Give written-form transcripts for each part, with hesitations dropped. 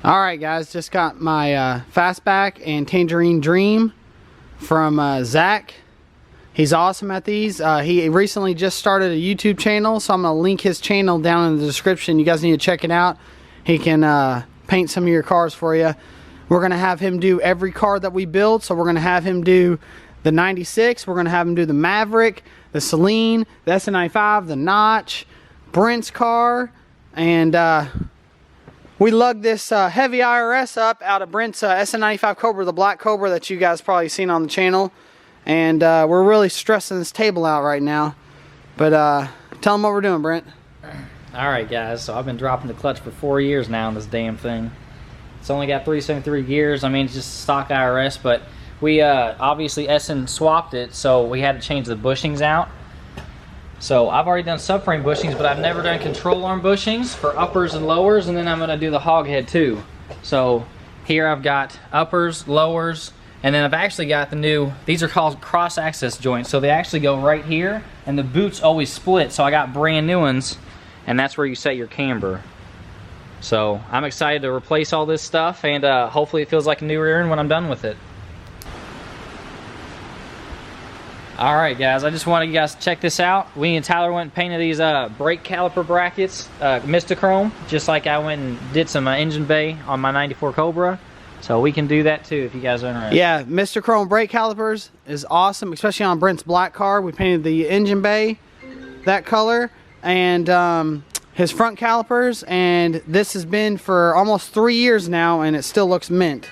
Alright guys, just got my Fastback and Tangerine Dream from Zach. He's awesome at these. He recently just started a YouTube channel, so I'm going to link his channel down in the description. You guys need to check it out. He can paint some of your cars for you. We're going to have him do every car that we build. So we're going to have him do the 96. We're going to have him do the Maverick, the Celine, the SN95, the Notch, Brent's car, and we lugged this heavy IRS up out of Brent's SN95 Cobra, the black Cobra that you guys probably seen on the channel. And we're really stressing this table out right now. But tell them what we're doing, Brent. Alright guys, so I've been dropping the clutch for 4 years now on this damn thing. It's only got 373 gears. I mean, it's just stock IRS, but we obviously SN swapped it, so we had to change the bushings out. So I've already done subframe bushings, but I've never done control arm bushings for uppers and lowers, and then I'm going to do the hog head too. So here I've got uppers, lowers, and then I've actually got the new, these are called cross access joints, so they actually go right here, and the boots always split, so I got brand new ones, and that's where you set your camber. So I'm excited to replace all this stuff, and hopefully it feels like a new rear end when I'm done with it. Alright guys, I just wanted you guys to check this out. We and Tyler went and painted these brake caliper brackets, Mistachrome, just like I went and did some engine bay on my 94 Cobra. So we can do that too if you guys are interested. Yeah, Mistachrome brake calipers is awesome, especially on Brent's black car. We painted the engine bay that color, and his front calipers, and this has been for almost 3 years now, and it still looks mint.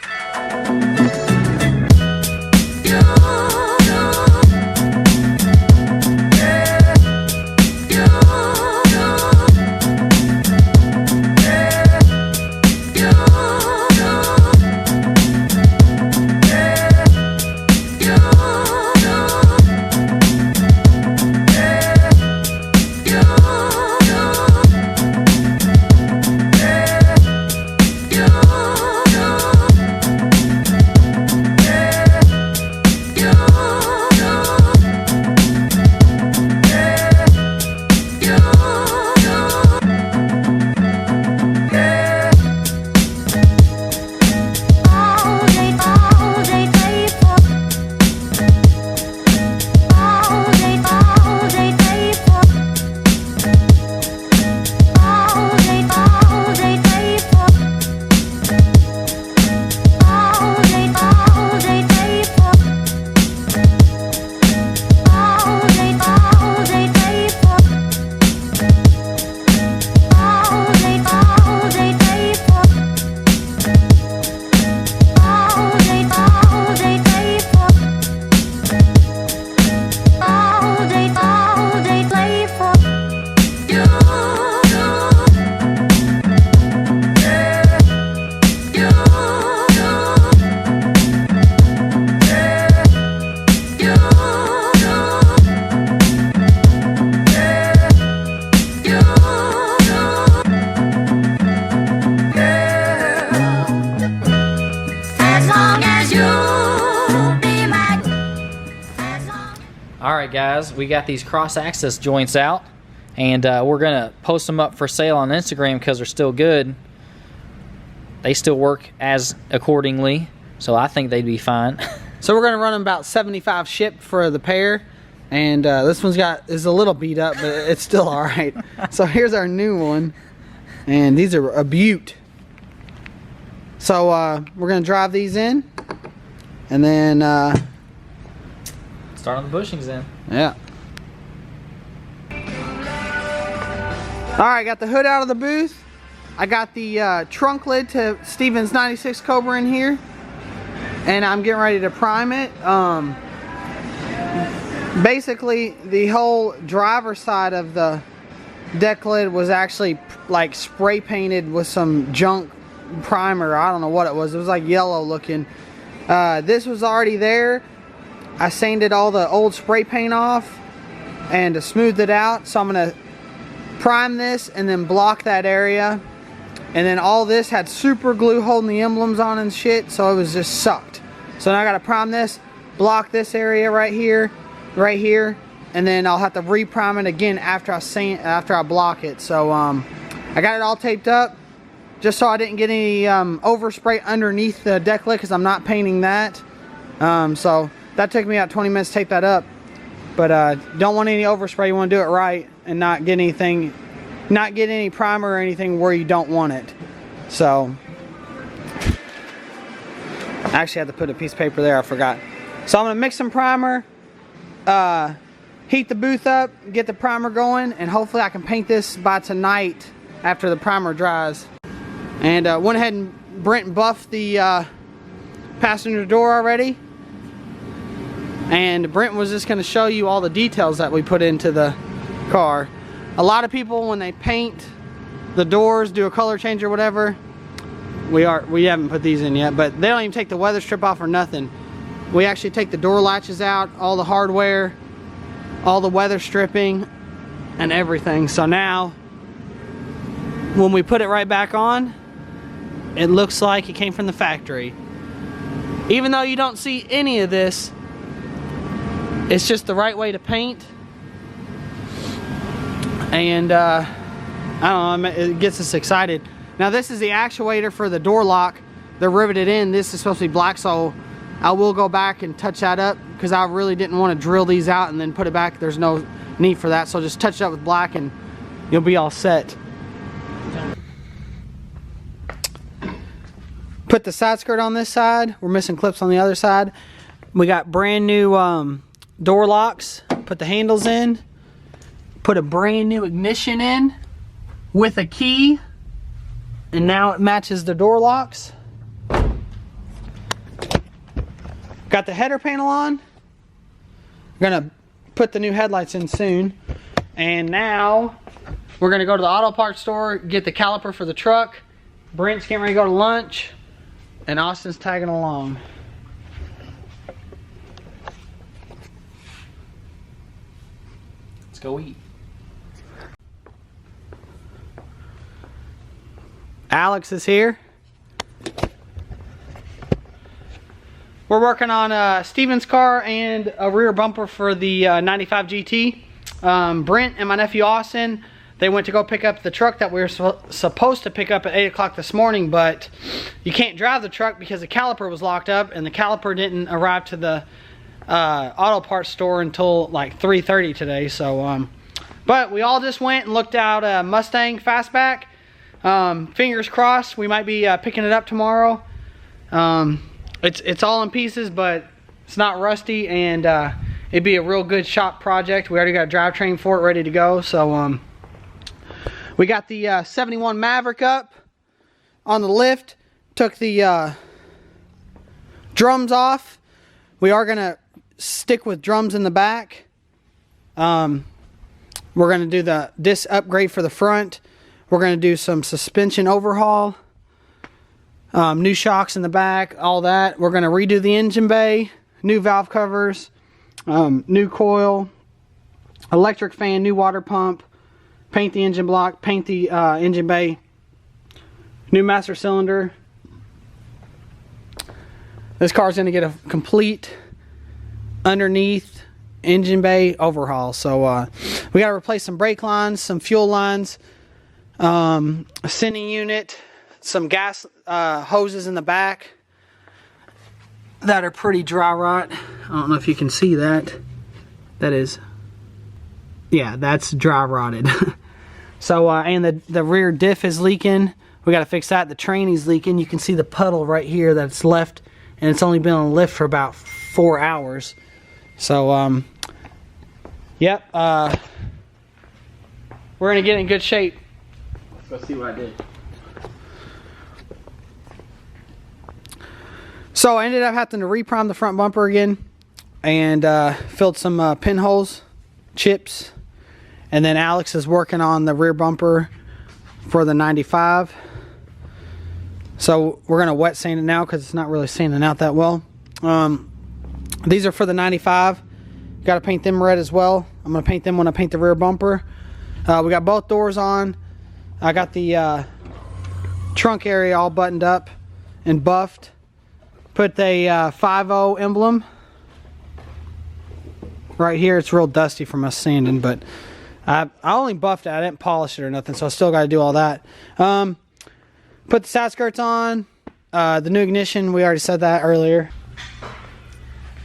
Alright guys, we got these cross access joints out, and we're going to post them up for sale on Instagram because they're still good. They still work as accordingly, so I think they'd be fine. So we're going to run them about 75 shipped for the pair, and this one's is a little beat up, but it's still alright. So here's our new one, and these are a beaut. So we're going to drive these in, and then start on the bushings then. Yeah. Alright, got the hood out of the booth. I got the trunk lid to Steven's 96 Cobra in here, and I'm getting ready to prime it. Basically, the whole driver's side of the deck lid was actually like spray painted with some junk primer. I don't know what it was. It was like yellow looking. This was already there. I sanded all the old spray paint off and smoothed it out. So I'm going to prime this and then block that area. And then all this had super glue holding the emblems on and shit, so it was just sucked. So now I got to prime this, block this area right here, and then I'll have to re-prime it again after I block it. So I got it all taped up. just so I didn't get any overspray underneath the deck lid, because I'm not painting that. So that took me about 20 minutes to tape that up. But don't want any overspray. You want to do it right and not get anything, not get any primer or anything where you don't want it. So I actually had to put a piece of paper there, I forgot. So I'm gonna mix some primer, heat the booth up, get the primer going, and hopefully I can paint this by tonight after the primer dries. And went ahead and Brent buffed the passenger door already. And Brent was just gonna show you all the details that we put into the car. A lot of people, when they paint the doors, do a color change or whatever, we haven't put these in yet, but they don't even take the weather strip off or nothing. We actually take the door latches out, all the hardware, all the weather stripping, and everything. So now, when we put it right back on, it looks like it came from the factory. Even though you don't see any of this, it's just the right way to paint. And I don't know, it gets us excited. Now this is the actuator for the door lock. They're riveted in. This is supposed to be black, so I will go back and touch that up, because I really didn't want to drill these out and then put it back. There's no need for that, so just touch it up with black and you'll be all set. Put the side skirt on this side. We're missing clips on the other side. We got brand new door locks. Put the handles in. Put a brand new ignition in with a key. And now it matches the door locks. Got the header panel on. Gonna put the new headlights in soon. And now we're gonna go to the auto parts store, get the caliper for the truck. Brent's getting ready to go to lunch, and Austin's tagging along. Let's go eat. Alex is here. We're working on Steven's car and a rear bumper for the 95 GT. Brent and my nephew Austin, they went to go pick up the truck that we were supposed to pick up at 8 o'clock this morning, but you can't drive the truck because the caliper was locked up, and the caliper didn't arrive to the auto parts store until like 3:30 today. So, but we all just went and looked out a Mustang fastback. Fingers crossed, we might be picking it up tomorrow. It's all in pieces, but it's not rusty, and it'd be a real good shop project. We already got a drivetrain for it ready to go. So we got the 71 Maverick up on the lift. Took the drums off. We are gonna stick with drums in the back. We're gonna do the disc upgrade for the front. We're going to do some suspension overhaul, new shocks in the back, all that. We're going to redo the engine bay, new valve covers, new coil, electric fan, new water pump, paint the engine block, paint the engine bay, new master cylinder. This car's going to get a complete underneath engine bay overhaul. So we got to replace some brake lines, some fuel lines, a sending unit, some gas hoses in the back that are pretty dry rot. I don't know if you can see that. That is, yeah, that's dry rotted. So and the rear diff is leaking. We got to fix that. The trainee's leaking. You can see the puddle right here that's left, and it's only been on lift for about 4 hours. So yep, we're gonna get in good shape. Let's go see what I did. So I ended up having to reprime the front bumper again, and filled some pinholes, chips, and then Alex is working on the rear bumper for the 95. So we're gonna wet sand it now because it's not really sanding out that well. These are for the 95. Got to paint them red as well. I'm gonna paint them when I paint the rear bumper. We got both doors on. I got the trunk area all buttoned up and buffed. Put the 5.0 emblem right here. It's real dusty from us sanding, but I only buffed it. I didn't polish it or nothing, so I still got to do all that. Put the side skirts on. The new ignition, we already said that earlier.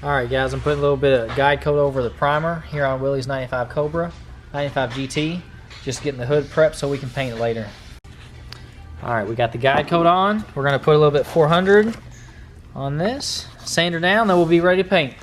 Alright guys, I'm putting a little bit of guide coat over the primer here on Willie's 95 Cobra, 95 GT. Just getting the hood prepped so we can paint it later. Alright, we got the guide coat on. We're going to put a little bit 400 on this. Sand her down, then we'll be ready to paint.